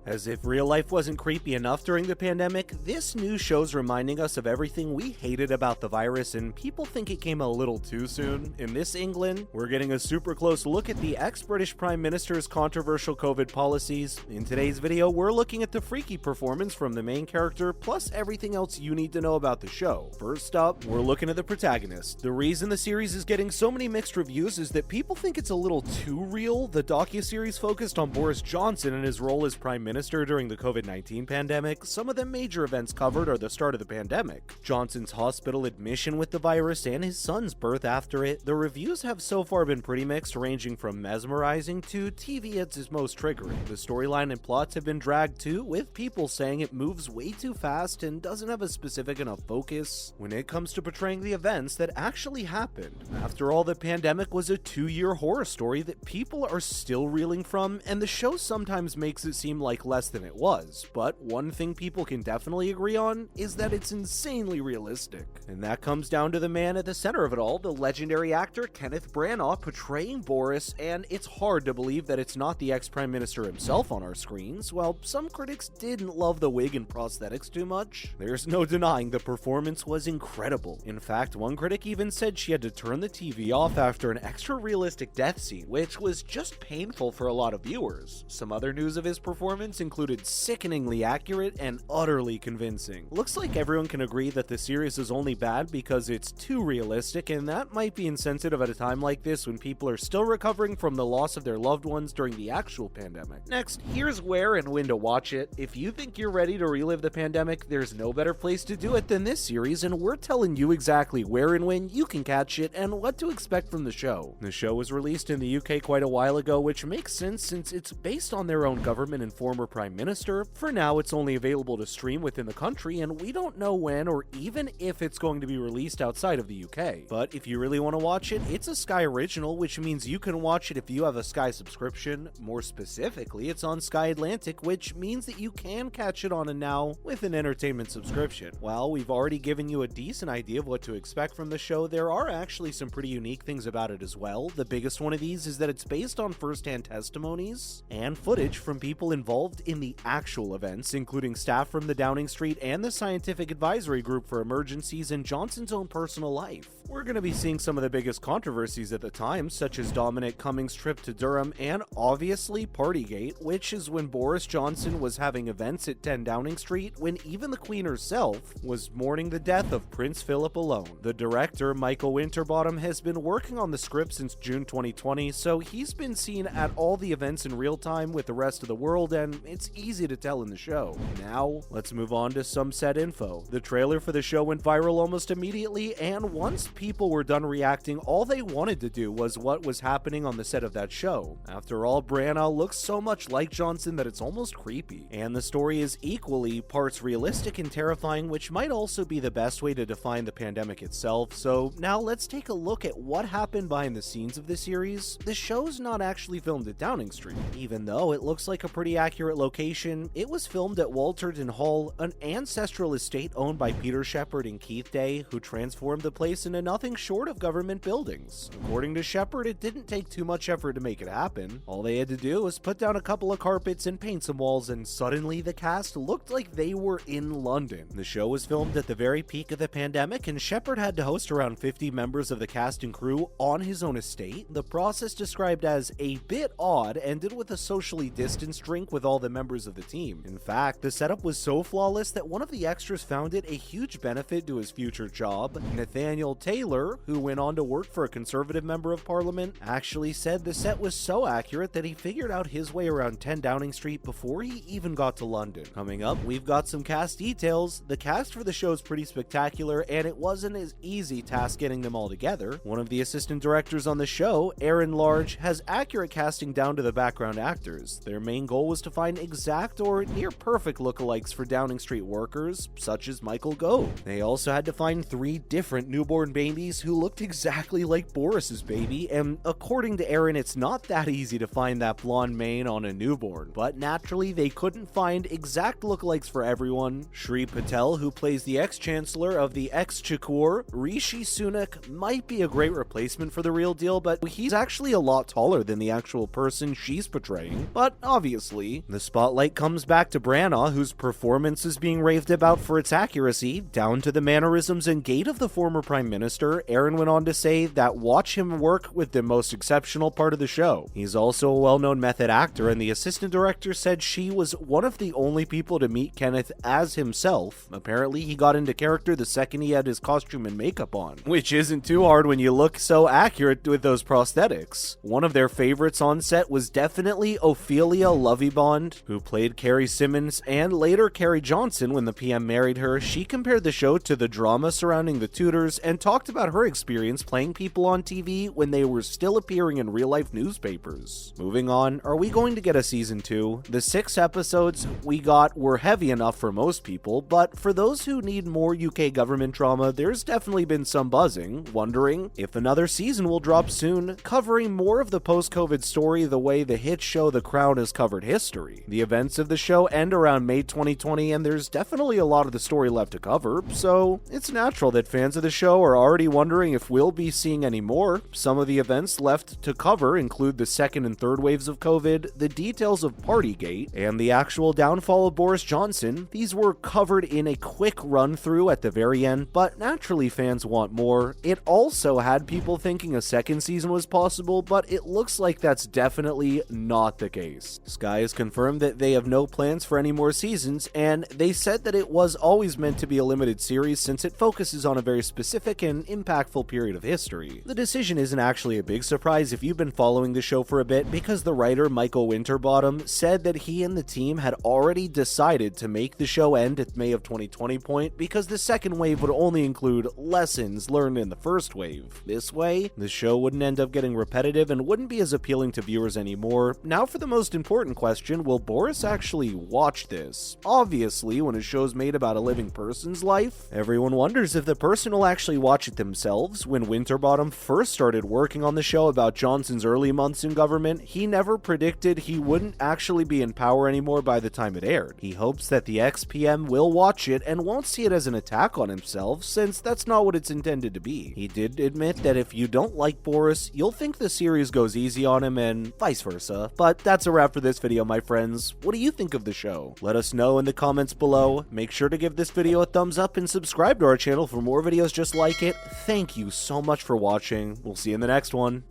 As if real life wasn't creepy enough during the pandemic, this new show's reminding us of everything we hated about the virus, and people think it came a little too soon. In this England, we're getting a super close look at the ex-British Prime Minister's controversial COVID policies. In today's video, we're looking at the freaky performance from the main character, plus everything else you need to know about the show. First up, we're looking at the protagonist. The reason the series is getting so many mixed reviews is that people think it's a little too real. The docuseries focused on Boris Johnson and his role as Prime Minister during the COVID-19 pandemic. Some of the major events covered are the start of the pandemic, Johnson's hospital admission with the virus, and his son's birth after it. The reviews have so far been pretty mixed, ranging from mesmerizing to TV at its most triggering. The storyline and plots have been dragged too, with people saying it moves way too fast and doesn't have a specific enough focus when it comes to portraying the events that actually happened. After all, the pandemic was a 2-year horror story that people are still reeling from, and the show sometimes makes it seem like less than it was. But one thing people can definitely agree on is that it's insanely realistic. And that comes down to the man at the center of it all, the legendary actor Kenneth Branagh portraying Boris, and it's hard to believe that it's not the ex-Prime Minister himself on our screens. While some critics didn't love the wig and prosthetics too much, there's no denying the performance was incredible. In fact, one critic even said she had to turn the TV off after an extra realistic death scene, which was just painful for a lot of viewers. Some other news of his performance included sickeningly accurate and utterly convincing. Looks like everyone can agree that the series is only bad because it's too realistic, and that might be insensitive at a time like this when people are still recovering from the loss of their loved ones during the actual pandemic. Next, here's where and when to watch it. If you think you're ready to relive the pandemic, there's no better place to do it than this series, and we're telling you exactly where and when you can catch it and what to expect from the show. The show was released in the UK quite a while ago, which makes sense since it's based on their own government and former Prime Minister. For now, it's only available to stream within the country, and we don't know when or even if it's going to be released outside of the UK. But if you really want to watch it, it's a Sky original, which means you can watch it if you have a Sky subscription. More specifically, it's on Sky Atlantic, which means that you can catch it on a Now with an entertainment subscription. While we've already given you a decent idea of what to expect from the show, there are actually some pretty unique things about it as well. The biggest one of these is that it's based on first-hand testimonies and footage from people involved in the actual events, including staff from the Downing Street and the Scientific Advisory Group for Emergencies and Johnson's own personal life. We're going to be seeing some of the biggest controversies at the time, such as Dominic Cummings' trip to Durham and obviously Partygate, which is when Boris Johnson was having events at 10 Downing Street when even the Queen herself was mourning the death of Prince Philip alone. The director, Michael Winterbottom, has been working on the script since June 2020, so he's been seen at all the events in real time with the rest of the world, and it's easy to tell in the show. Now, let's move on to some set info. The trailer for the show went viral almost immediately, and once people were done reacting, all they wanted to do was what was happening on the set of that show. After all, Branagh looks so much like Johnson that it's almost creepy, and the story is equally parts realistic and terrifying, which might also be the best way to define the pandemic itself. So now let's take a look at what happened behind the scenes of the series. The show's not actually filmed at Downing Street. Even though it looks like a pretty accurate location, it was filmed at Walterton Hall, an ancestral estate owned by Peter Shepard and Keith Day, who transformed the place into nothing short of government buildings. According to Shepard, it didn't take too much effort to make it happen. All they had to do was put down a couple of carpets and paint some walls, and suddenly the cast looked like they were in London. The show was filmed at the very peak of the pandemic, and Shepard had to host around 50 members of the cast and crew on his own estate. The process, described as a bit odd, ended with a socially distanced drink with all the members of the team. In fact, the setup was so flawless that one of the extras found it a huge benefit to his future job. Nathaniel Taylor, who went on to work for a Conservative member of Parliament, actually said the set was so accurate that he figured out his way around 10 Downing Street before he even got to London. Coming up, we've got some cast details. The cast for the show is pretty spectacular, and it wasn't an easy task getting them all together. One of the assistant directors on the show, Aaron Large, has accurate casting down to the background actors. Their main goal was to find exact or near perfect lookalikes for Downing Street workers, such as Michael Gove. They also had to find 3 different newborn babies who looked exactly like Boris's baby, and according to Aaron, it's not that easy to find that blonde mane on a newborn. But naturally, they couldn't find exact lookalikes for everyone. Shri Patel, who plays the ex-chancellor of the Exchequer, Rishi Sunak, might be a great replacement for the real deal, but he's actually a lot taller than the actual person she's portraying. But obviously, The spotlight comes back to Branagh, whose performance is being raved about for its accuracy, down to the mannerisms and gait of the former Prime Minister. Aaron went on to say that watch him work with the most exceptional part of the show. He's also a well-known method actor, and the assistant director said she was one of the only people to meet Kenneth as himself. Apparently, he got into character the second he had his costume and makeup on, which isn't too hard when you look so accurate with those prosthetics. One of their favorites on set was definitely Ophelia Lovibond, who played Carrie Simmons and later Carrie Johnson when the PM married her. She compared the show to the drama surrounding the Tudors and talked about her experience playing people on TV when they were still appearing in real-life newspapers. Moving on, are we going to get a season 2? The 6 episodes we got were heavy enough for most people, but for those who need more UK government drama, there's definitely been some buzzing, wondering if another season will drop soon, covering more of the post-COVID story the way the hit show The Crown has covered history. The events of the show end around May 2020, and there's definitely a lot of the story left to cover, so it's natural that fans of the show are already wondering if we'll be seeing any more. Some of the events left to cover include the second and third waves of COVID, the details of Partygate, and the actual downfall of Boris Johnson. These were covered in a quick run-through at the very end, but naturally fans want more. It also had people thinking a second season was possible, but it looks like that's definitely not the case. Sky has confirmed that they have no plans for any more seasons, and they said that it was always meant to be a limited series since it focuses on a very specific and impactful period of history. The decision isn't actually a big surprise if you've been following the show for a bit, because the writer Michael Winterbottom said that he and the team had already decided to make the show end at May of 2020 point because the second wave would only include lessons learned in the first wave. This way, the show wouldn't end up getting repetitive and wouldn't be as appealing to viewers anymore. Now for the most important question, will Boris actually watch this? Obviously, when a show's made about a living person's life, everyone wonders if the person will actually watch it themselves. When Winterbottom first started working on the show about Johnson's early months in government, he never predicted he wouldn't actually be in power anymore by the time it aired. He hopes that the ex-PM will watch it and won't see it as an attack on himself, since that's not what it's intended to be. He did admit that if you don't like Boris, you'll think the series goes easy on him and vice versa. But that's a wrap for this video, my friends. What do you think of the show? Let us know in the comments below. Make sure to give this video a thumbs up and subscribe to our channel for more videos just like it. Thank you so much for watching. We'll see you in the next one.